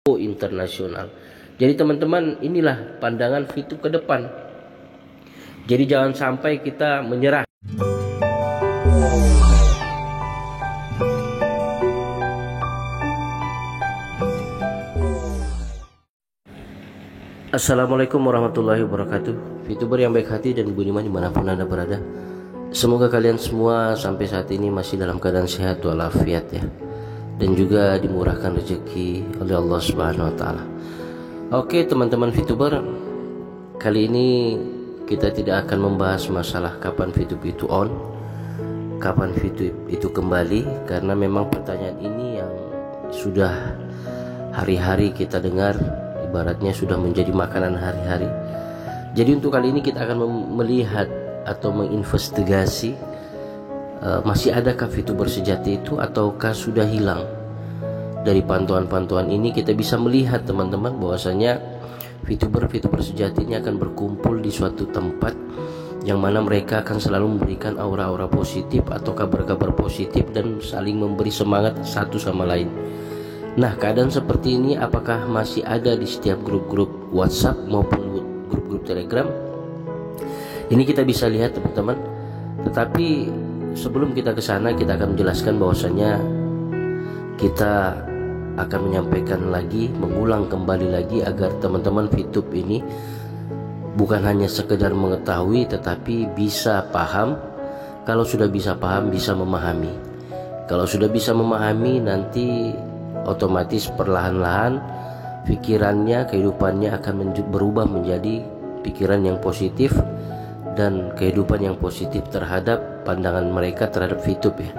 internasional. Jadi teman-teman, inilah pandangan VTube ke depan. Jadi jangan sampai kita menyerah. Assalamualaikum warahmatullahi wabarakatuh. VTuber yang baik hati dan budiman dimanapun Anda berada, semoga kalian semua sampai saat ini masih dalam keadaan sehat walafiat ya, dan juga dimurahkan rezeki oleh Allah Subhanahu wa taala. Oke teman-teman VTuber, kali ini kita tidak akan membahas masalah kapan VTube itu on, kapan VTube itu kembali, karena memang pertanyaan ini yang sudah hari-hari kita dengar, ibaratnya sudah menjadi makanan hari-hari. Jadi untuk kali ini kita akan melihat atau menginvestigasi masih adakah VTuber sejati itu ataukah sudah hilang. Dari pantauan-pantauan ini kita bisa melihat teman-teman bahwasanya VTuber sejati ini akan berkumpul di suatu tempat yang mana mereka akan selalu memberikan aura-aura positif atau kabar-kabar positif dan saling memberi semangat satu sama lain. Nah, keadaan seperti ini apakah masih ada di setiap grup-grup WhatsApp maupun grup-grup Telegram? Ini kita bisa lihat teman-teman. Tetapi sebelum kita ke sana, kita akan menjelaskan bahwasanya kita akan menyampaikan lagi, mengulang kembali lagi agar teman-teman VTube ini bukan hanya sekedar mengetahui tetapi bisa paham. Kalau sudah bisa paham, bisa memahami. Kalau sudah bisa memahami, nanti otomatis perlahan-lahan pikirannya, kehidupannya akan berubah menjadi pikiran yang positif dan kehidupan yang positif terhadap pandangan mereka terhadap VTube ya.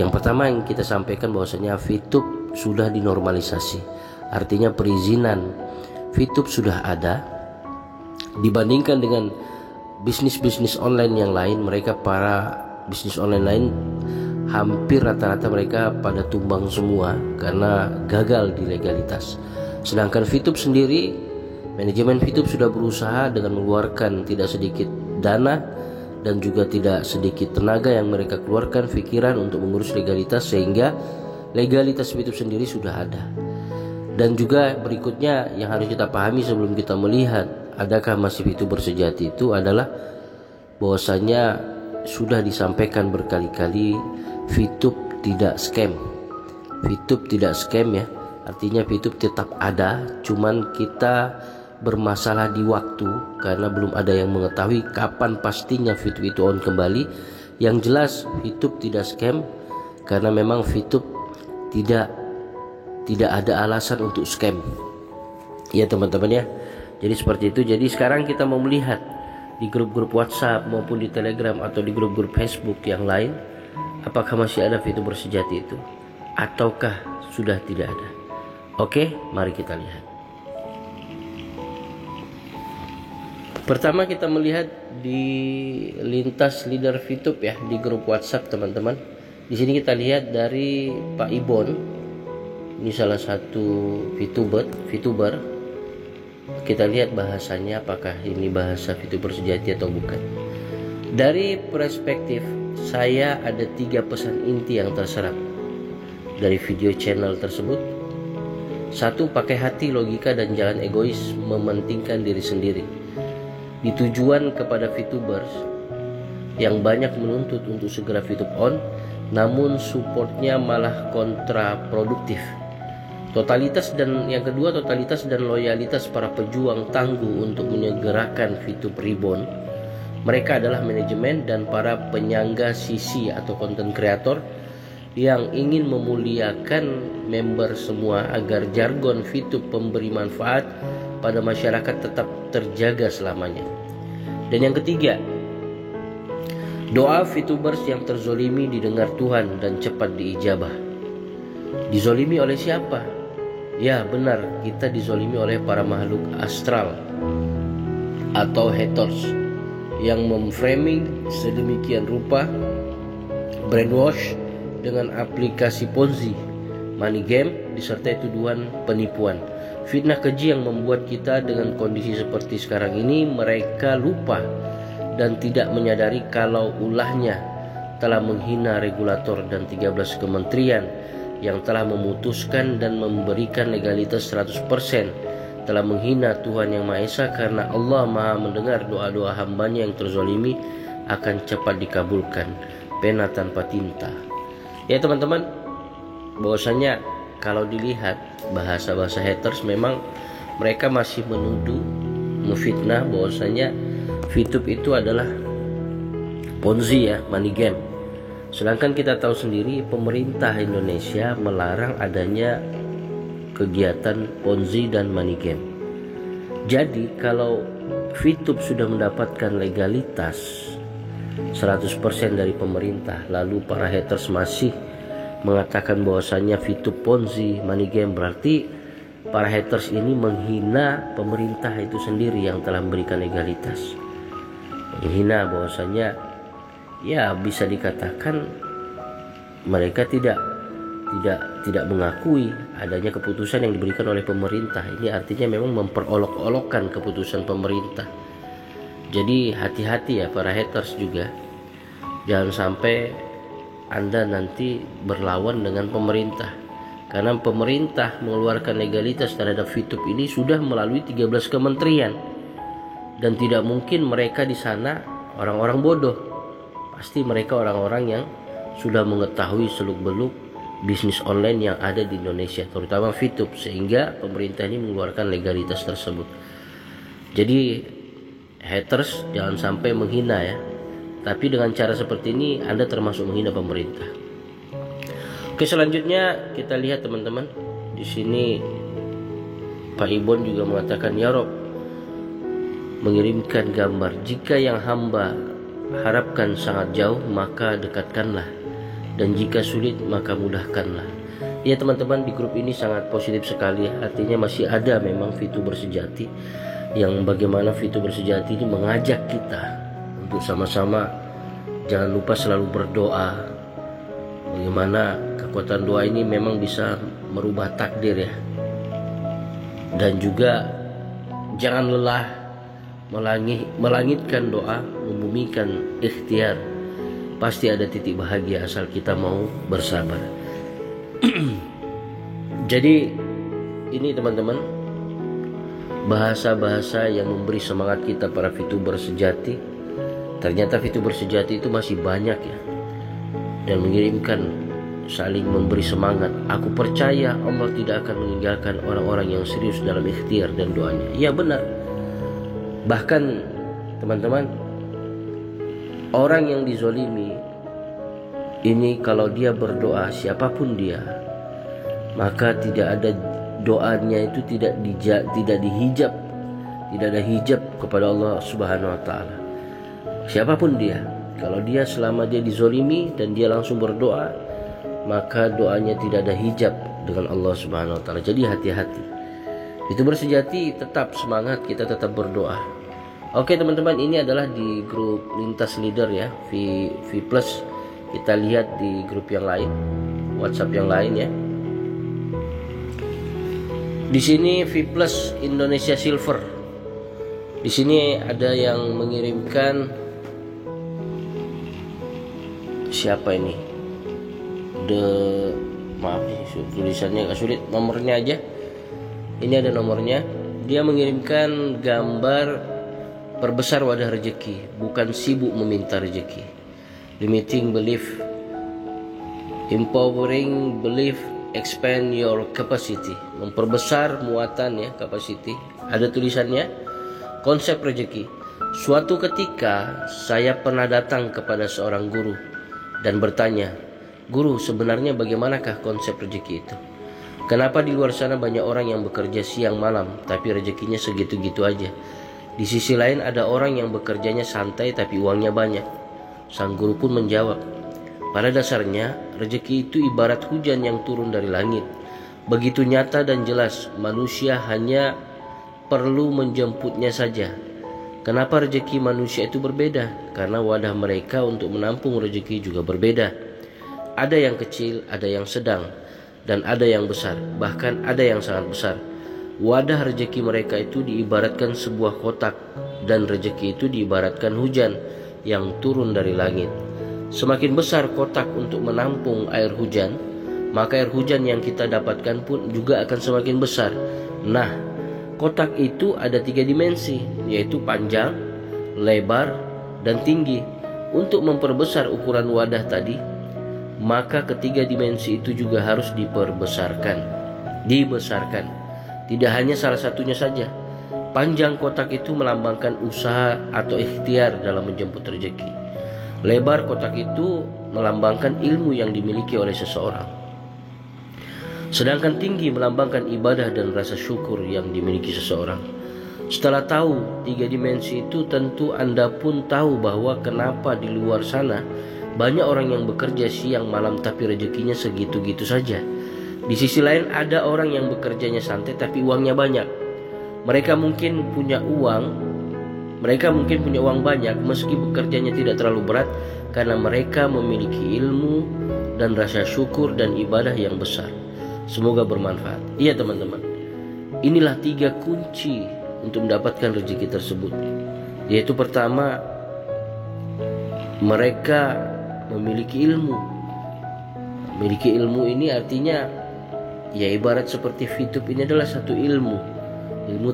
Yang pertama yang kita sampaikan bahwasanya VTube sudah dinormalisasi, artinya perizinan VTube sudah ada. Dibandingkan dengan bisnis-bisnis online yang lain, mereka para bisnis online lain hampir rata-rata mereka pada tumbang semua karena gagal di legalitas. Sedangkan VTube sendiri, manajemen VTube sudah berusaha dengan mengeluarkan tidak sedikit dana dan juga tidak sedikit tenaga yang mereka keluarkan pikiran untuk mengurus legalitas, sehingga legalitas VTube sendiri sudah ada. Dan juga berikutnya yang harus kita pahami sebelum kita melihat adakah masih VTuber sejati itu adalah bahwasanya sudah disampaikan berkali-kali VTube tidak scam. VTube tidak scam ya, artinya VTube tetap ada, cuman kita bermasalah di waktu karena belum ada yang mengetahui kapan pastinya VTube itu on kembali. Yang jelas VTube tidak scam karena memang VTube tidak ada alasan untuk scam ya teman-teman ya. Jadi seperti itu. Jadi sekarang kita mau melihat di grup-grup WhatsApp maupun di Telegram atau di grup-grup Facebook yang lain, apakah masih ada VTuber sejati itu ataukah sudah tidak ada. Oke, mari kita lihat. Pertama kita melihat di lintas leader VTube ya, di grup WhatsApp teman-teman. Di sini kita lihat dari Pak Ibon. Ini salah satu VTuber. Kita lihat bahasanya apakah ini bahasa VTuber sejati atau bukan. Dari perspektif saya ada 3 pesan inti yang terserap dari video channel tersebut. 1. Pakai hati, logika dan jangan egois mementingkan diri sendiri. Ditujuan kepada VTubers yang banyak menuntut untuk segera VTube on, namun supportnya malah kontraproduktif. Yang kedua, totalitas dan loyalitas para pejuang tangguh untuk menyegerakan VTube Reborn. Mereka adalah manajemen dan para penyangga sisi atau content creator yang ingin memuliakan member semua agar jargon VTube pemberi manfaat pada masyarakat tetap terjaga selamanya. Dan yang ketiga, doa VTubers yang terzolimi didengar Tuhan dan cepat diijabah. Dizolimi oleh siapa? Ya benar, kita dizolimi oleh para makhluk astral atau haters yang memframing sedemikian rupa, brainwash dengan aplikasi Ponzi, money game, disertai tuduhan penipuan. Fitnah keji yang membuat kita dengan kondisi seperti sekarang ini. Mereka lupa dan tidak menyadari kalau ulahnya telah menghina regulator dan 13 kementerian yang telah memutuskan dan memberikan legalitas 100% telah menghina Tuhan Yang Maha Esa, karena Allah Maha mendengar doa-doa hambanya yang terzolimi akan cepat dikabulkan, pena tanpa tinta. Ya teman-teman, bahwasanya kalau dilihat bahasa-bahasa haters, memang mereka masih menuduh, memfitnah bahwasanya VTube itu adalah Ponzi ya, money game. Sedangkan kita tahu sendiri pemerintah Indonesia melarang adanya kegiatan Ponzi dan money game. Jadi kalau VTube sudah mendapatkan legalitas 100% dari pemerintah, lalu para haters masih mengatakan bahwasannya VTube Ponzi, money game, berarti para haters ini menghina pemerintah itu sendiri yang telah memberikan legalitas. Menghina bahwasannya ya bisa dikatakan mereka tidak mengakui adanya keputusan yang diberikan oleh pemerintah. Ini artinya memang memperolok-olokkan keputusan pemerintah. Jadi hati-hati ya para haters juga, jangan sampai Anda nanti berlawan dengan pemerintah, karena pemerintah mengeluarkan legalitas terhadap VTube ini sudah melalui 13 kementerian, dan tidak mungkin mereka di sana orang-orang bodoh. Pasti mereka orang-orang yang sudah mengetahui seluk-beluk bisnis online yang ada di Indonesia, terutama VTube, sehingga pemerintah ini mengeluarkan legalitas tersebut. Jadi haters jangan sampai menghina ya. Tapi dengan cara seperti ini Anda termasuk menghina pemerintah. Oke, selanjutnya kita lihat teman-teman. Di sini Pak Ibon juga mengatakan, ya Rob, mengirimkan gambar. Jika yang hamba harapkan sangat jauh, maka dekatkanlah, dan jika sulit maka mudahkanlah. Ya teman-teman, di grup ini sangat positif sekali. Artinya masih ada memang VTuber sejati, yang bagaimana VTuber sejati ini mengajak kita untuk sama-sama jangan lupa selalu berdoa. Bagaimana kekuatan doa ini memang bisa merubah takdir ya. Dan juga jangan lelah melangitkan doa, membumikan ikhtiar. Pasti ada titik bahagia asal kita mau bersabar. Jadi ini teman-teman, bahasa-bahasa yang memberi semangat kita para VTuber sejati. Ternyata VTuber sejati itu masih banyak ya, dan mengirimkan saling memberi semangat. Aku percaya Allah tidak akan meninggalkan orang-orang yang serius dalam ikhtiar dan doanya. Ya benar. Bahkan teman-teman, orang yang dizolimi ini kalau dia berdoa, siapapun dia, maka tidak ada doanya itu tidak dihijab, tidak ada hijab kepada Allah Subhanahu wa taala. Siapapun dia, kalau dia selama dia dizolimi dan dia langsung berdoa, maka doanya tidak ada hijab dengan Allah Subhanahu wa taala. Jadi hati-hati. Itu bersejati, tetap semangat, kita tetap berdoa. Oke teman-teman, ini adalah di grup lintas leader ya, V Plus. Kita lihat di grup yang lain, WhatsApp yang lain ya. Di sini V Plus Indonesia Silver. Di sini ada yang mengirimkan, siapa ini? Maaf nih, tulisannya agak sulit. Nomornya aja. Ini ada nomornya. Dia mengirimkan gambar perbesar wadah rezeki, bukan sibuk meminta rezeki. Limiting belief, empowering belief, expand your capacity. Memperbesar muatan ya, capacity. Ada tulisannya, konsep rezeki. Suatu ketika saya pernah datang kepada seorang guru dan bertanya, "Guru, sebenarnya bagaimanakah konsep rezeki itu? Kenapa di luar sana banyak orang yang bekerja siang malam tapi rezekinya segitu-gitu aja? Di sisi lain ada orang yang bekerjanya santai tapi uangnya banyak." Sang guru pun menjawab, "Pada dasarnya rezeki itu ibarat hujan yang turun dari langit. Begitu nyata dan jelas, manusia hanya perlu menjemputnya saja. Kenapa rezeki manusia itu berbeda? Karena wadah mereka untuk menampung rezeki juga berbeda. Ada yang kecil, ada yang sedang, dan ada yang besar, bahkan ada yang sangat besar. Wadah rezeki mereka itu diibaratkan sebuah kotak, dan rezeki itu diibaratkan hujan yang turun dari langit. Semakin besar kotak untuk menampung air hujan, maka air hujan yang kita dapatkan pun juga akan semakin besar. Nah, kotak itu ada 3 dimensi, yaitu panjang, lebar, dan tinggi. Untuk memperbesar ukuran wadah tadi, maka ketiga dimensi itu juga harus dibesarkan. Tidak hanya salah satunya saja. Panjang kotak itu melambangkan usaha atau ikhtiar dalam menjemput rezeki. Lebar kotak itu melambangkan ilmu yang dimiliki oleh seseorang. Sedangkan tinggi melambangkan ibadah dan rasa syukur yang dimiliki seseorang. Setelah tahu 3 dimensi itu, tentu Anda pun tahu bahwa kenapa di luar sana banyak orang yang bekerja siang malam tapi rezekinya segitu-gitu saja. Di sisi lain ada orang yang bekerjanya santai tapi uangnya banyak. Mereka mungkin punya uang banyak meski bekerjanya tidak terlalu berat, karena mereka memiliki ilmu dan rasa syukur dan ibadah yang besar. Semoga bermanfaat. Iya teman-teman, inilah 3 kunci untuk mendapatkan rezeki tersebut. Yaitu pertama, mereka memiliki ilmu. Memiliki ilmu ini artinya ya ibarat seperti VTube ini adalah satu ilmu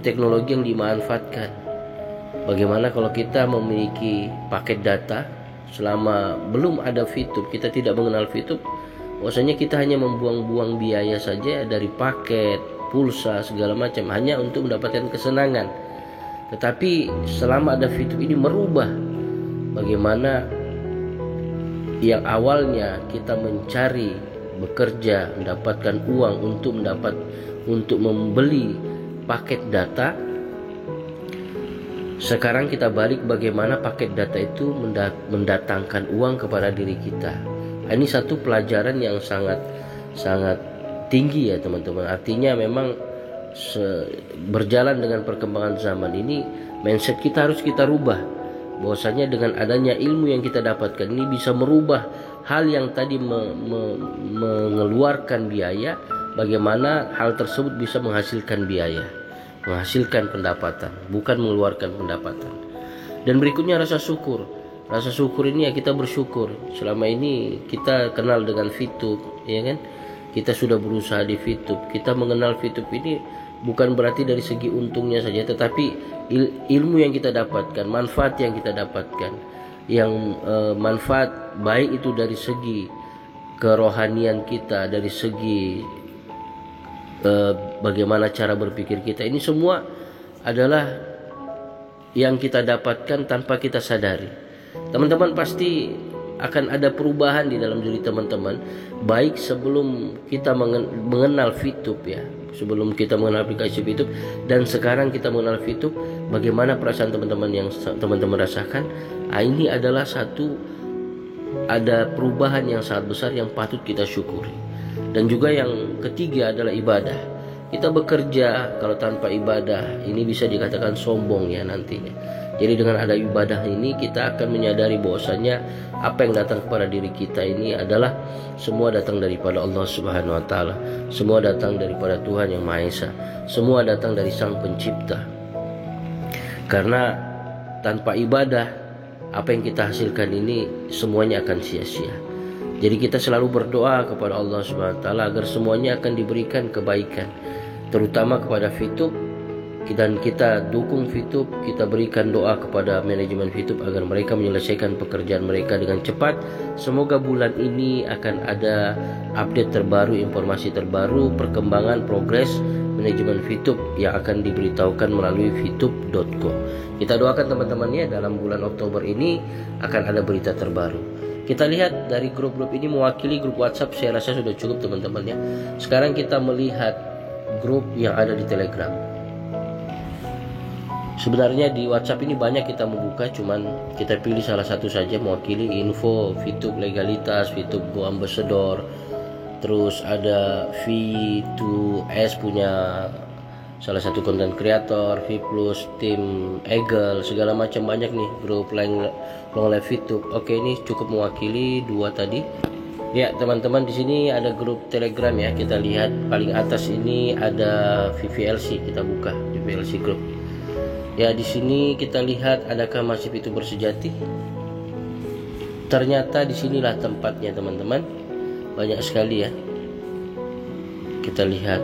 teknologi yang dimanfaatkan. Bagaimana kalau kita memiliki paket data, selama belum ada VTube, kita tidak mengenal VTube, bahwasanya kita hanya membuang-buang biaya saja dari paket, pulsa, segala macam hanya untuk mendapatkan kesenangan. Tetapi selama ada VTube ini merubah bagaimana yang awalnya kita mencari, bekerja, mendapatkan uang untuk membeli paket data. Sekarang kita balik bagaimana paket data itu mendatangkan uang kepada diri kita. Ini satu pelajaran yang sangat tinggi ya teman-teman. Artinya memang berjalan dengan perkembangan zaman ini, mindset kita harus kita rubah. Bahwasanya dengan adanya ilmu yang kita dapatkan ini bisa merubah hal yang tadi mengeluarkan biaya, bagaimana hal tersebut bisa menghasilkan biaya, menghasilkan pendapatan, bukan mengeluarkan pendapatan. Dan berikutnya rasa syukur. Rasa syukur ini ya kita bersyukur. Selama ini kita kenal dengan VTube, ya kan? Kita sudah berusaha di VTube. Kita mengenal VTube ini bukan berarti dari segi untungnya saja, tetapi ilmu yang kita dapatkan, manfaat yang kita dapatkan, yang manfaat baik itu dari segi kerohanian kita, dari segi bagaimana cara berpikir kita, ini semua adalah yang kita dapatkan tanpa kita sadari. Teman-teman pasti akan ada perubahan di dalam diri teman-teman, baik sebelum kita mengenal VTube ya, sebelum kita mengenal aplikasi VTube, dan sekarang kita mengenal VTube, bagaimana perasaan teman-teman yang teman-teman rasakan. Ini adalah ada perubahan yang sangat besar yang patut kita syukuri. Dan juga yang ketiga adalah ibadah. Kita bekerja kalau tanpa ibadah ini bisa dikatakan sombong ya nantinya. Jadi dengan ada ibadah ini kita akan menyadari bahwasanya apa yang datang kepada diri kita ini adalah semua datang daripada Allah Subhanahu wa taala. Semua datang daripada Tuhan yang Maha Esa. Semua datang dari Sang Pencipta. Karena tanpa ibadah, apa yang kita hasilkan ini semuanya akan sia-sia. Jadi kita selalu berdoa kepada Allah Subhanahu wa taala agar semuanya akan diberikan kebaikan, terutama kepada VTube. Dan kita dukung VTube, kita berikan doa kepada manajemen VTube agar mereka menyelesaikan pekerjaan mereka dengan cepat. Semoga bulan ini akan ada update terbaru, informasi terbaru, perkembangan, progres manajemen VTube yang akan diberitahukan melalui vtube.co. Kita doakan teman-temannya dalam bulan Oktober ini akan ada berita terbaru. Kita lihat dari grup-grup ini mewakili grup WhatsApp, saya rasa sudah cukup teman-temannya. Sekarang kita melihat grup yang ada di Telegram. Sebenarnya di WhatsApp ini banyak kita membuka, cuman kita pilih salah satu saja mewakili info, VTube legalitas, VTube Go Ambassador. Terus ada V2S punya salah satu konten kreator, V Plus, tim Eagle, segala macam banyak nih grup long live VTube. Oke, ini cukup mewakili 2 tadi. Ya teman-teman, di sini ada grup Telegram ya. Kita lihat paling atas ini ada VVLC, kita buka VVLC group. Ya di sini kita lihat adakah masih VTuber sejati. Ternyata disinilah tempatnya teman-teman. Banyak sekali ya. kita lihat.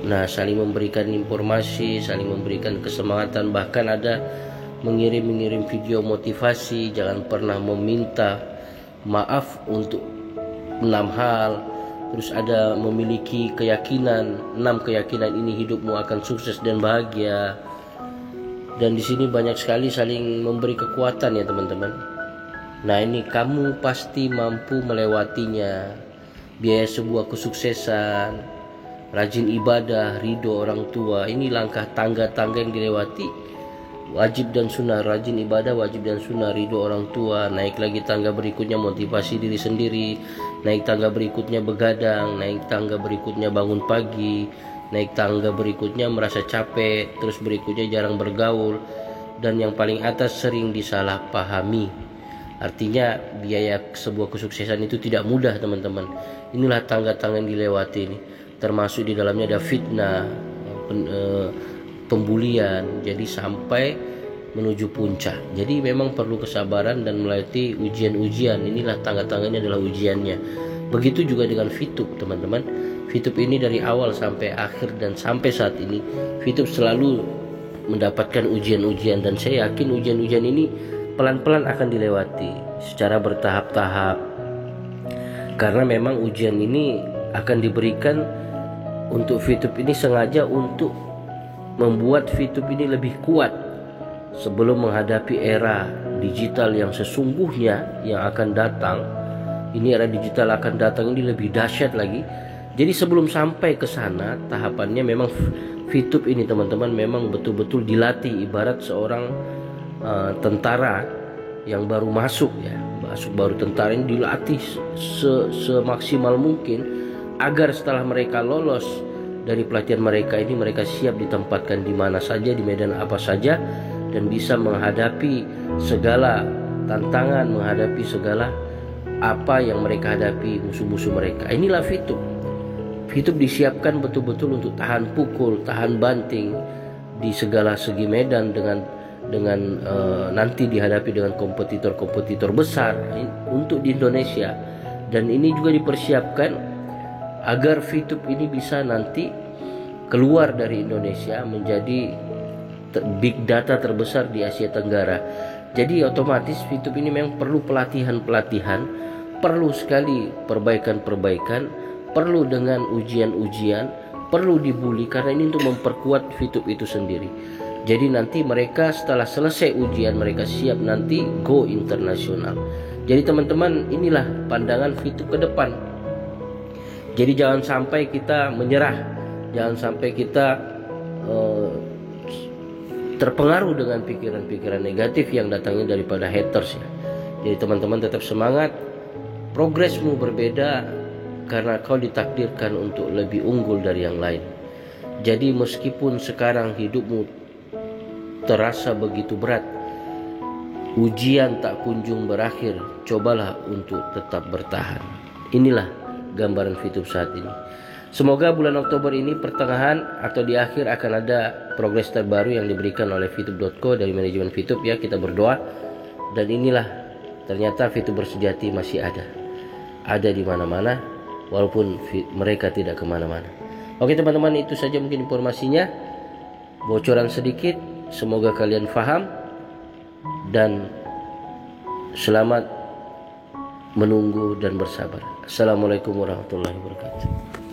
Nah, saling memberikan informasi, saling memberikan kesemangatan, bahkan ada mengirim video motivasi. Jangan pernah meminta maaf untuk 6 hal. Terus ada memiliki keyakinan, 6 keyakinan ini hidupmu akan sukses dan bahagia. Dan di sini banyak sekali saling memberi kekuatan ya teman-teman. Nah, ini kamu pasti mampu melewatinya. Biaya sebuah kesuksesan, rajin ibadah, ridho orang tua. Ini langkah tangga-tangga yang dilewati. Wajib dan sunnah, rajin ibadah, wajib dan sunnah, ridho orang tua. Naik lagi tangga berikutnya motivasi diri sendiri. Naik tangga berikutnya begadang. Naik tangga berikutnya bangun pagi. Naik tangga berikutnya merasa capek. Terus berikutnya jarang bergaul. Dan yang paling atas sering disalahpahami. Artinya biaya sebuah kesuksesan itu tidak mudah teman-teman. Inilah tangga-tangga yang dilewati ini. Termasuk di dalamnya ada fitnah, pembulian, jadi sampai menuju puncak. Jadi memang perlu kesabaran dan melewati ujian-ujian. Inilah tangga-tangganya adalah ujiannya. Begitu juga dengan Fitup teman-teman. Fitup ini dari awal sampai akhir dan sampai saat ini Fitup selalu mendapatkan ujian-ujian, dan saya yakin ujian-ujian ini pelan-pelan akan dilewati secara bertahap-tahap. Karena memang ujian ini akan diberikan untuk Fitup ini sengaja untuk membuat Fitup ini lebih kuat sebelum menghadapi era digital yang sesungguhnya yang akan datang. Ini era digital akan datang ini lebih dahsyat lagi. Jadi sebelum sampai ke sana tahapannya memang Fitup ini teman-teman memang betul-betul dilatih ibarat seorang tentara yang baru masuk ya. Baru tentara ini dilatih semaksimal mungkin agar setelah mereka lolos dari pelatihan mereka ini mereka siap ditempatkan di mana saja, di medan apa saja, dan bisa menghadapi segala tantangan, menghadapi segala apa yang mereka hadapi, musuh-musuh mereka. Inilah Fitup. Fitup disiapkan betul-betul untuk tahan pukul, tahan banting di segala segi medan dengan nanti dihadapi dengan kompetitor-kompetitor besar untuk di Indonesia. Dan ini juga dipersiapkan agar Fitup ini bisa nanti keluar dari Indonesia menjadi big data terbesar di Asia Tenggara. Jadi otomatis Fitup ini memang perlu pelatihan-pelatihan, perlu sekali perbaikan-perbaikan, perlu dengan ujian-ujian, perlu dibully, karena ini untuk memperkuat Fitup itu sendiri. Jadi nanti mereka setelah selesai ujian mereka siap nanti go internasional. Jadi teman-teman, inilah pandangan Fitup ke depan. Jadi jangan sampai kita menyerah, jangan sampai kita terpengaruh dengan pikiran-pikiran negatif yang datangnya daripada haters ya. Jadi teman-teman tetap semangat. Progresmu berbeda karena kau ditakdirkan untuk lebih unggul dari yang lain. Jadi meskipun sekarang hidupmu terasa begitu berat, ujian tak kunjung berakhir, cobalah untuk tetap bertahan. Inilah gambaran Fitup saat ini. Semoga bulan Oktober ini pertengahan atau di akhir akan ada progres terbaru yang diberikan oleh Fitup.co dari manajemen Fitup ya. Kita berdoa, dan inilah ternyata Fitup bersejati masih ada di mana-mana walaupun mereka tidak kemana-mana. Oke teman-teman, itu saja mungkin informasinya, bocoran sedikit. Semoga kalian paham dan selamat menunggu dan bersabar. Assalamualaikum warahmatullahi wabarakatuh.